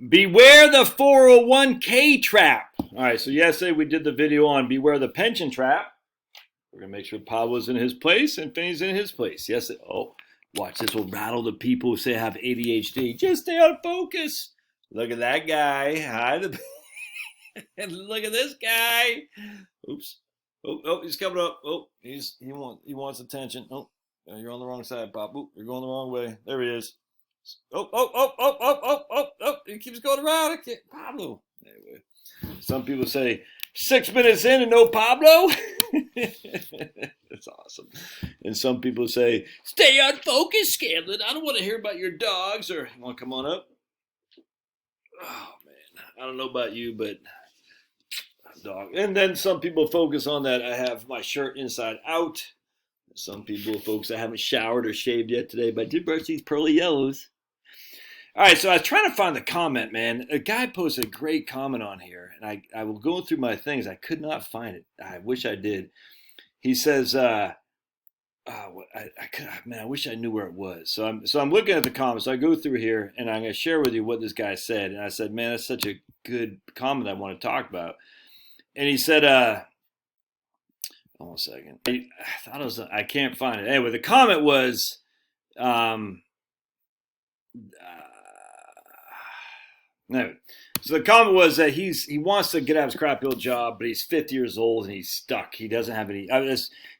Beware the 401k trap. All right, so yesterday we did the video on beware the pension trap. We're going to make sure Pablo's in his place and Finney's in his place. Yes. Oh, watch, this will rattle the people who say have ADHD. Just stay on focus. Look at that guy. Hi. And look at this guy. Oops. Oh, he's coming up. Oh, he wants attention. Oh, you're on the wrong side, Pop. Oh, you're going the wrong way. There he is. Oh. He keeps going around. I can't. Pablo. Anyway, some people say 6 minutes in and no Pablo. That's awesome. And some people say, stay on focus, Scanlon. I don't want to hear about your dogs. Or you want to come on up? Oh, man. I don't know about you, but dog. And then some people focus on that I have my shirt inside out. Some people focus I haven't showered or shaved yet today, but I did brush these pearly yellows. All right, so I was trying to find the comment, man. A guy posted a great comment on here, and I will go through my things. I could not find it. I wish I did. He says, I wish I knew where it was. So I'm looking at the comments. So I go through here, and I'm going to share with you what this guy said. And I said, man, that's such a good comment I want to talk about. And he said, hold on a second. I thought it was, I can't find it. Anyway, the comment was, no. So the comment was that he wants to get out of his crappy old job, but he's 50 years old and he's stuck. He doesn't have any.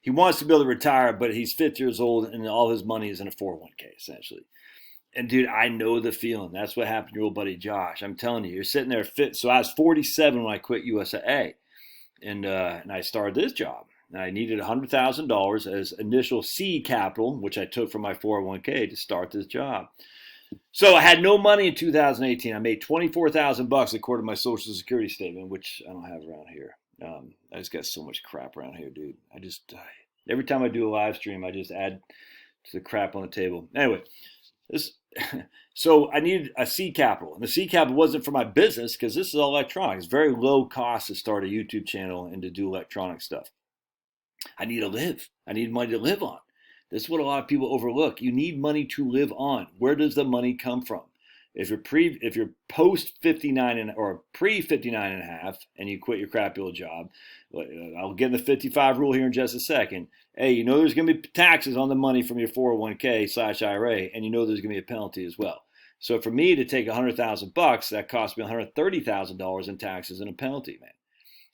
He wants to be able to retire, but he's 50 years old and all his money is in a 401k essentially. And dude, I know the feeling. That's what happened to your old buddy Josh. I'm telling you, you're sitting there fit. So I was 47 when I quit USAA, and I started this job. And I needed $100,000 as initial seed capital, which I took from my 401k to start this job. So I had no money in 2018. I made $24,000 according to my Social Security statement, which I don't have around here. I just got so much crap around here, dude. Every time I do a live stream, I just add to the crap on the table. Anyway, so I needed a seed capital, and the seed capital wasn't for my business because this is all electronic. It's very low cost to start a YouTube channel and to do electronic stuff. I need to live. I need money to live on. This is what a lot of people overlook. You need money to live on. Where does the money come from? If you're post 59 or pre 59 and a half and you quit your crappy old job, I'll get the 55 rule here in just a second. Hey, you know there's going to be taxes on the money from your 401k/IRA, and you know there's going to be a penalty as well. So for me to take $100,000, that cost me $130,000 in taxes and a penalty, man.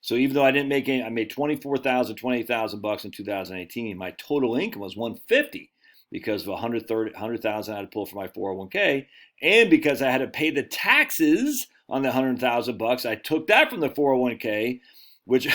So even though I didn't make any, I made $24,000, $28,000 in 2018. My total income was $150 because of $100,000 I had to pull from my 401k, and because I had to pay the taxes on the $100,000, I took that from the 401k, which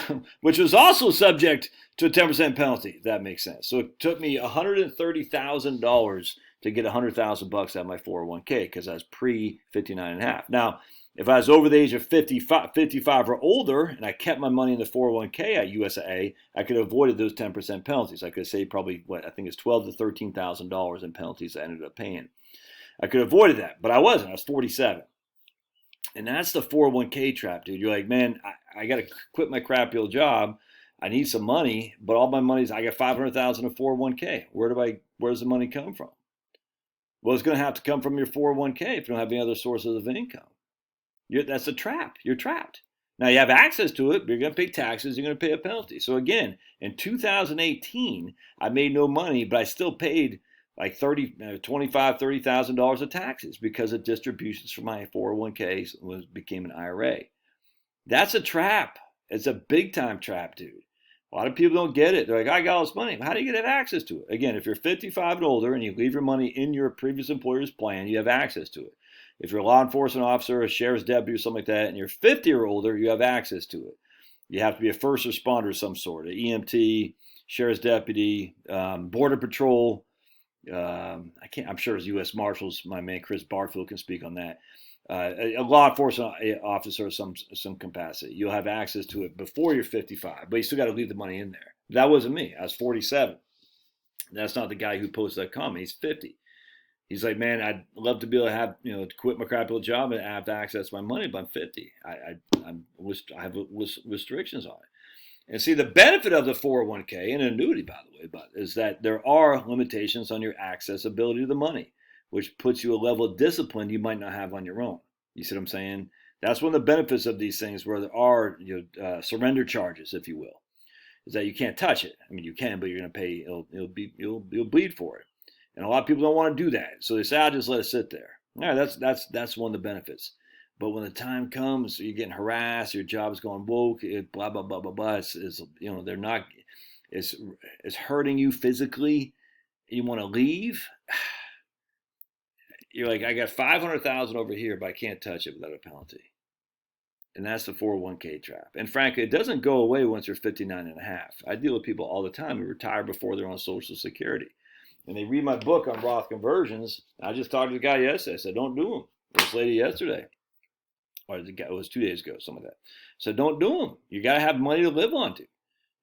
was also subject to a 10% penalty. If that makes sense. So it took me $130,000 to get $100,000 out of my 401k because I was pre 59 and a half. Now, if I was over the age of 55 or older, and I kept my money in the 401k at USAA, I could have avoided those 10% penalties. I could have saved probably I think it's $12,000 to $13,000 in penalties I ended up paying. I could have avoided that, but I wasn't. I was 47, and that's the 401k trap, dude. You're like, man, I got to quit my crappy old job. I need some money, but all my money's I got $500,000 in 401k. Where's the money come from? Well, it's going to have to come from your 401k if you don't have any other sources of income. That's a trap. You're trapped. Now you have access to it, but you're going to pay taxes. You're going to pay a penalty. So again, in 2018, I made no money, but I still paid like $30,000 of taxes because of distributions from my 401k became an IRA. That's a trap. It's a big time trap, dude. A lot of people don't get it. They're like, I got all this money. How do you get access to it? Again, if you're 55 and older and you leave your money in your previous employer's plan, you have access to it. If you're a law enforcement officer, a sheriff's deputy, or something like that, and you're 50 or older, you have access to it. You have to be a first responder of some sort, an EMT, sheriff's deputy, border patrol. I'm sure as U.S. Marshals, my man Chris Barfield can speak on that. A law enforcement officer of some capacity. You'll have access to it before you're 55, but you still got to leave the money in there. That wasn't me. I was 47. That's not the guy who posted that comment. He's 50. He's like, man, I'd love to be able to have, to quit my crappy old job and have access to my money, but I'm 50. I have restrictions on it. And see, the benefit of the 401k and annuity, by the way, is that there are limitations on your accessibility to the money, which puts you a level of discipline you might not have on your own. You see what I'm saying? That's one of the benefits of these things where there are surrender charges, if you will, is that you can't touch it. I mean, you can, but you're going to pay. You'll bleed for it, and a lot of people don't want to do that, so they say, "I'll just let it sit there." All right, that's one of the benefits. But when the time comes, you're getting harassed, your job is going woke, blah blah blah blah blah. It's they're not. It's hurting you physically. You want to leave. You're like, I got 500,000 over here, but I can't touch it without a penalty. And that's the 401k trap. And frankly, it doesn't go away once you're 59 and a half. I deal with people all the time who retire before they're on Social Security. And they read my book on Roth conversions. I just talked to the guy yesterday. I said, don't do them. This lady yesterday, or the guy, it was 2 days ago, something like that. So don't do them. You got to have money to live on to.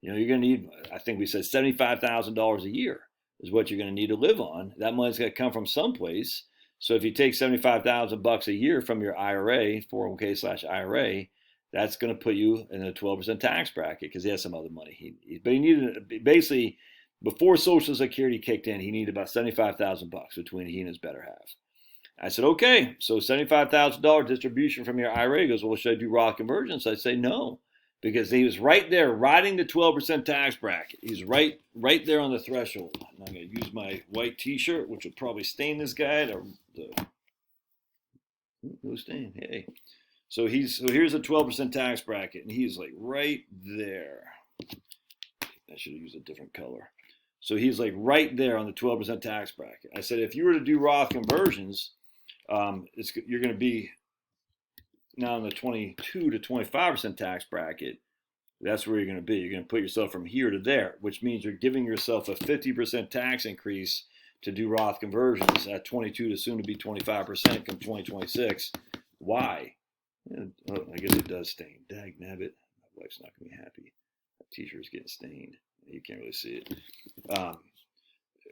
You're going to need, I think we said $75,000 a year is what you're going to need to live on. That money's got to come from someplace. So if you take $75,000 a year from your IRA, 401k/IRA, that's going to put you in a 12% tax bracket because he has some other money. But he needed, basically, before Social Security kicked in, he needed about $75,000 between he and his better half. I said, okay, so $75,000 distribution from your IRA. He goes, well, should I do Roth conversions? I say no, because he was right there riding the 12% tax bracket. He's right there on the threshold. And I'm going to use my white T-shirt, which would probably stain this guy. No stain. Hey. So here's a 12% tax bracket, and he's like right there. I should have used a different color. So he's like right there on the 12% tax bracket. I said, if you were to do Roth conversions, you're going to be now in the 22 to 25% tax bracket. That's where you're going to be. You're going to put yourself from here to there, which means you're giving yourself a 50% tax increase to do Roth conversions at 22 to soon to be 25% come 2026. Why? I guess it does stain. Dag nabbit. My wife's not going to be happy. That T-shirt is getting stained. You can't really see it.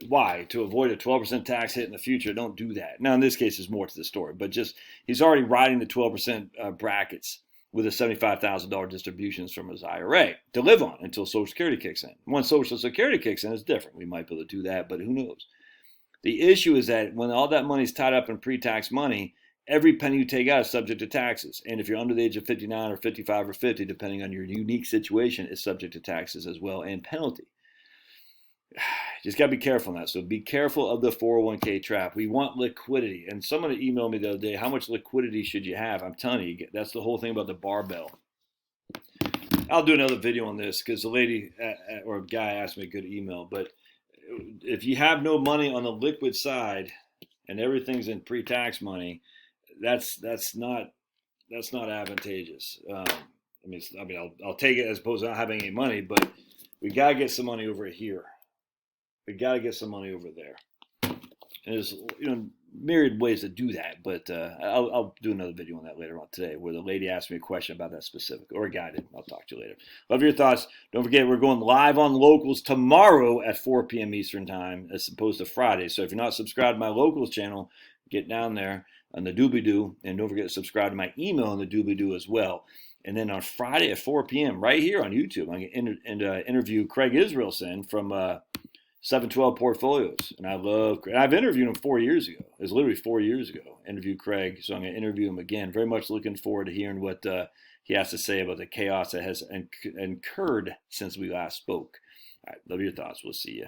Why? To avoid a 12% tax hit in the future. Don't do that. Now, in this case, there's more to the story, but just he's already riding the 12% brackets with the $75,000 distributions from his IRA to live on until Social Security kicks in. Once Social Security kicks in, it's different. We might be able to do that, but who knows? The issue is that when all that money is tied up in pre-tax money, every penny you take out is subject to taxes. And if you're under the age of 59 or 55 or 50, depending on your unique situation, it's subject to taxes as well and penalty. Just got to be careful on that. So be careful of the 401k trap. We want liquidity. And someone emailed me the other day, how much liquidity should you have? I'm telling you, that's the whole thing about the barbell. I'll do another video on this because the lady or guy asked me a good email. But if you have no money on the liquid side and everything's in pre-tax money, that's not advantageous. I'll take it as opposed to not having any money, but we got to get some money over here. We got to get some money over there. And there's myriad ways to do that, but I'll do another video on that later on today where the lady asked me a question about that specific, or a guy did. I'll talk to you later. Love your thoughts. Don't forget, we're going live on Locals tomorrow at 4 p.m. Eastern Time as opposed to Friday. So if you're not subscribed to my Locals channel, get down there on the doobly-doo, and don't forget to subscribe to my email on the doobly-doo as well. And then on Friday at 4 p.m. right here on YouTube, I'm going to interview Craig Israelson from 712 Portfolios. And I've interviewed him 4 years ago. It was literally 4 years ago. Interviewed Craig, so I'm going to interview him again. Very much looking forward to hearing what he has to say about the chaos that has incurred since we last spoke. All right, love your thoughts. We'll see you.